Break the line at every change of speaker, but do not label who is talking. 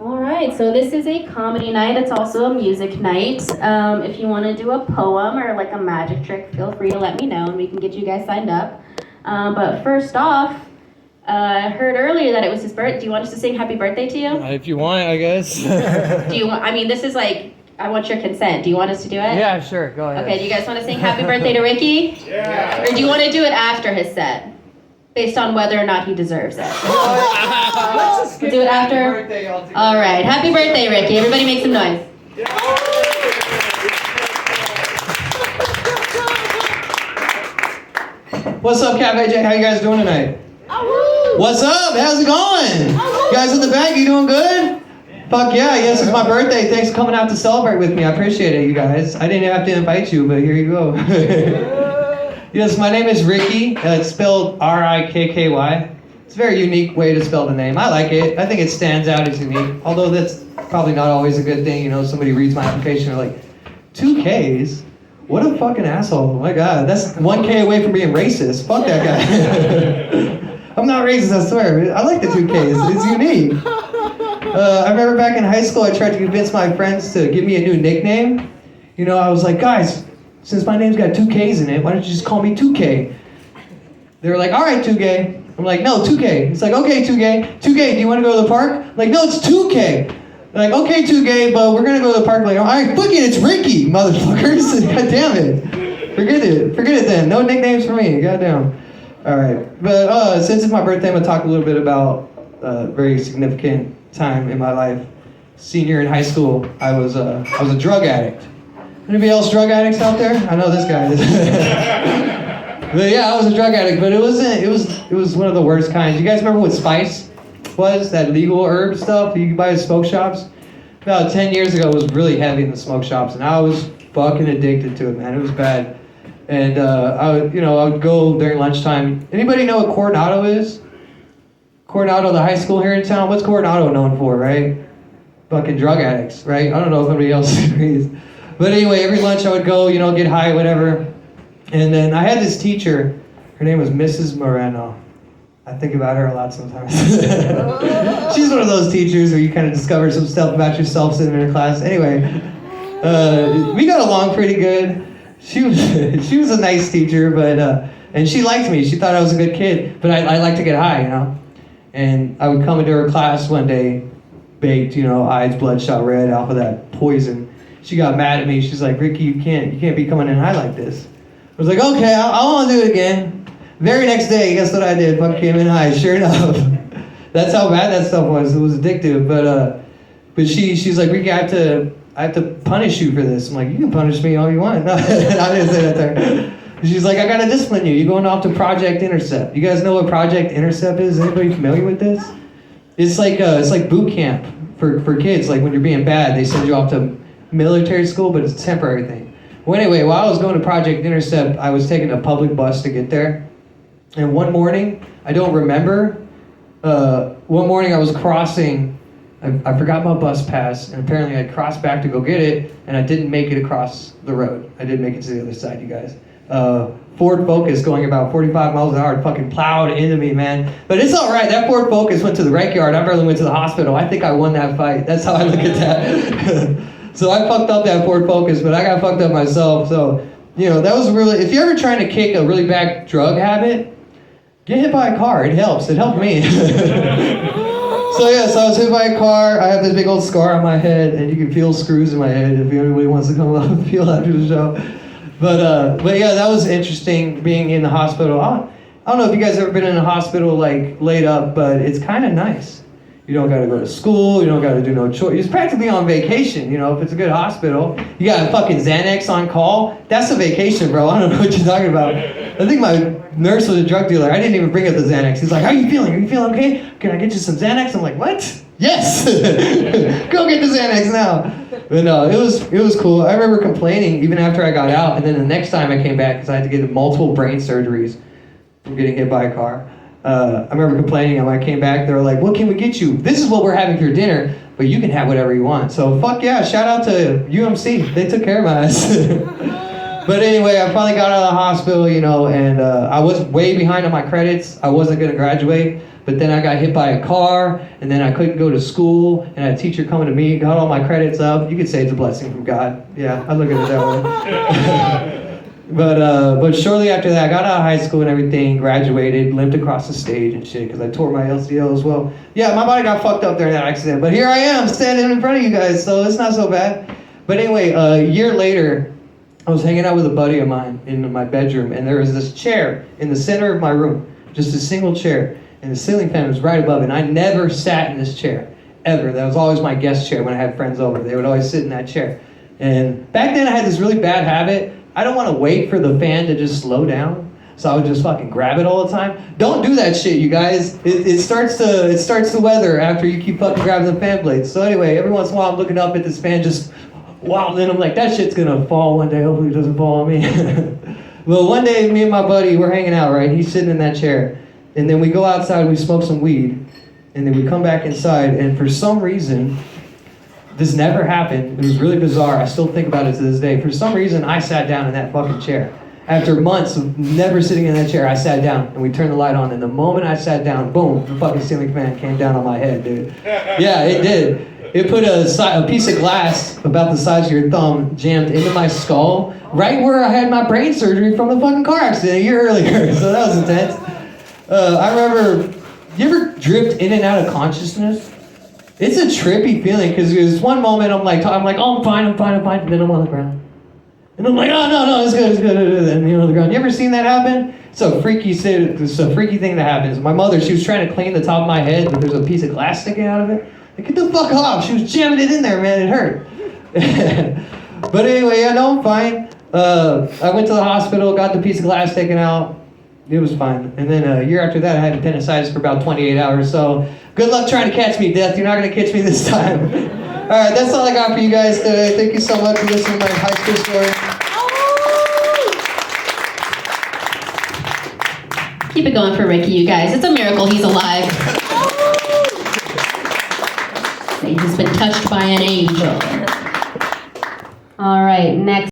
All right, so this is a comedy night. It's also a music night. If you want to do a poem or like a magic trick, feel free to let me know and we can get you guys signed up. But first off, I heard earlier that it was his birthday. Do you want us to sing happy birthday to you?
If you want, I guess.
Do you want, I mean, this is like, I want your consent. Do you want us to do it?
Yeah, sure. Go ahead.
Okay, do you guys want to sing happy birthday to Ricky?
Yeah.
Or do you want to do it after his set? Based on whether or not he deserves it.
Let's just
We'll do it after? All right, happy birthday, Ricky. Everybody make some noise.
What's up, Cafe J? How you guys doing tonight? What's up? How's it going? You guys in the back, you doing good? Fuck yeah, yes, it's my birthday. Thanks for coming out to celebrate with me. I appreciate it, you guys. I didn't have to invite you, but here you go. Yes, my name is Ricky. It's spelled R-I-K-K-Y. It's a very unique way to spell the name. I like it. I think it stands out as unique. Although that's probably not always a good thing. You know, somebody reads my application and they're like, 2 Ks? What a fucking asshole. Oh my God, that's 1 K away from being racist. Fuck that guy. I'm not racist, I swear. I like the 2 Ks. It's unique. I remember back in high school, I tried to convince my friends to give me a new nickname. You know, I was like, guys, since my name's got 2 Ks in it, why don't you just call me 2K? They were like, all right, 2K. I'm like, no, 2K. It's like, okay, 2K. 2K, do you want to go to the park? I'm like, no, it's 2K. They're like, okay, 2K, but we're going to go to the park. Like, all right, fuck it, it's Ricky, motherfuckers. God damn it. Forget it then. No nicknames for me. Goddamn. All right. But since it's my birthday, I'm going to talk a little bit about a very significant time in my life. Senior in high school, I was a drug addict. Anybody else drug addicts out there? I know this guy is. But yeah, I was a drug addict, but it was one of the worst kinds. You guys remember what Spice was? That legal herb stuff you can buy at smoke shops? About 10 years ago, it was really heavy in the smoke shops, and I was fucking addicted to it, man. It was bad. And I would go during lunchtime. Anybody know what Coronado is? Coronado, the high school here in town. What's Coronado known for, right? Fucking drug addicts, right? I don't know if anybody else agrees. But anyway, every lunch I would go, get high, whatever. And then I had this teacher. Her name was Mrs. Moreno. I think about her a lot sometimes. She's one of those teachers where you kind of discover some stuff about yourself sitting in her class. Anyway, we got along pretty good. She was a nice teacher, but and she liked me. She thought I was a good kid, but I like to get high, And I would come into her class one day, baked, eyes bloodshot red off of that poison. She got mad at me. She's like, Ricky, you can't be coming in high like this. I was like, okay, I want to do it again. Very next day, guess what I did? Fucking came in high, sure enough. That's how bad that stuff was. It was addictive. But she's like, Ricky, I have to punish you for this. I'm like, you can punish me all you want. No, I didn't say that to her. She's like, I gotta discipline you. You're going off to Project Intercept. You guys know what Project Intercept is? Anybody familiar with this? It's like boot camp for kids. Like when you're being bad, they send you off to military school, but it's a temporary thing. Well, anyway, while I was going to Project Intercept, I was taking a public bus to get there. And one morning, I don't remember, one morning I was crossing, I forgot my bus pass, and apparently I crossed back to go get it, and I didn't make it across the road. I didn't make it to the other side, you guys. Ford Focus going about 45 miles an hour fucking plowed into me, man. But it's all right. That Ford Focus went to the rec yard. I barely went to the hospital. I think I won that fight. That's how I look at that. So I fucked up that Ford Focus, but I got fucked up myself. So, that was really, if you're ever trying to kick a really bad drug habit, get hit by a car. It helps. It helped me. So I was hit by a car. I have this big old scar on my head, and you can feel screws in my head if anybody wants to come up and feel after the show. But yeah, that was interesting being in the hospital. I don't know if you guys ever been in a hospital like laid up, but it's kind of nice. You don't got to go to school. You don't got to do no chores. You're practically on vacation. If it's a good hospital, you got a fucking Xanax on call. That's a vacation, bro. I don't know what you're talking about. I think my nurse was a drug dealer. I didn't even bring up the Xanax. He's like, how are you feeling? Are you feeling okay? Can I get you some Xanax? I'm like, what? Yes! Go get the Xanax now. But no, it was cool. I remember complaining even after I got out, and then the next time I came back, because I had to get multiple brain surgeries from getting hit by a car. I remember complaining, and when I came back, they were like, what can we get you? This is what we're having for dinner, but you can have whatever you want. So fuck yeah, shout out to UMC. They took care of my ass. But anyway, I finally got out of the hospital, and I was way behind on my credits. I wasn't going to graduate. But then I got hit by a car, and then I couldn't go to school, and I had a teacher coming to me, got all my credits up. You could say it's a blessing from God. Yeah, I look at it that way. But shortly after that, I got out of high school and everything, graduated, limped across the stage and shit, because I tore my LCL as well. Yeah, my body got fucked up during that accident, but here I am, standing in front of you guys, so it's not so bad. But anyway, a year later, I was hanging out with a buddy of mine in my bedroom, and there was this chair in the center of my room, just a single chair, and the ceiling fan was right above it, and I never sat in this chair, ever. That was always my guest chair when I had friends over. They would always sit in that chair. And back then I had this really bad habit. I don't want to wait for the fan to just slow down, so I would just fucking grab it all the time. Don't do that shit, you guys. It starts to weather after you keep fucking grabbing the fan blades. So anyway, every once in a while I'm looking up at this fan, just wow, then I'm like, that shit's gonna fall one day. Hopefully it doesn't fall on me. Well, one day me and my buddy, we're hanging out, right? He's sitting in that chair, and then we go outside, we smoke some weed, and then we come back inside, and for some reason, this never happened. It was really bizarre. I still think about it to this day. For some reason, I sat down in that fucking chair. After months of never sitting in that chair, I sat down, and we turned the light on, and the moment I sat down, boom, the fucking ceiling fan came down on my head, dude. Yeah, it did. It put a piece of glass about the size of your thumb jammed into my skull, right where I had my brain surgery from the fucking car accident a year earlier. So that was intense. I remember, you ever drift in and out of consciousness? It's a trippy feeling, because there's one moment I'm like, oh, I'm fine, and then I'm on the ground. And I'm like, oh, no, it's good, and you're on the ground. You ever seen that happen? It's a freaky thing that happens. My mother, she was trying to clean the top of my head, but there's a piece of glass sticking out of it. Like, get the fuck off. She was jamming it in there, man, it hurt. But anyway, yeah, no, I'm fine. I went to the hospital, got the piece of glass taken out. It was fine. And then a year after that, I had appendicitis for about 28 hours. So good luck trying to catch me, Death. You're not going to catch me this time. All right, that's all I got for you guys today. Thank you so much for listening to my high school story.
Keep it going for Ricky, you guys. It's a miracle he's alive. He's been touched by an angel. All right, next.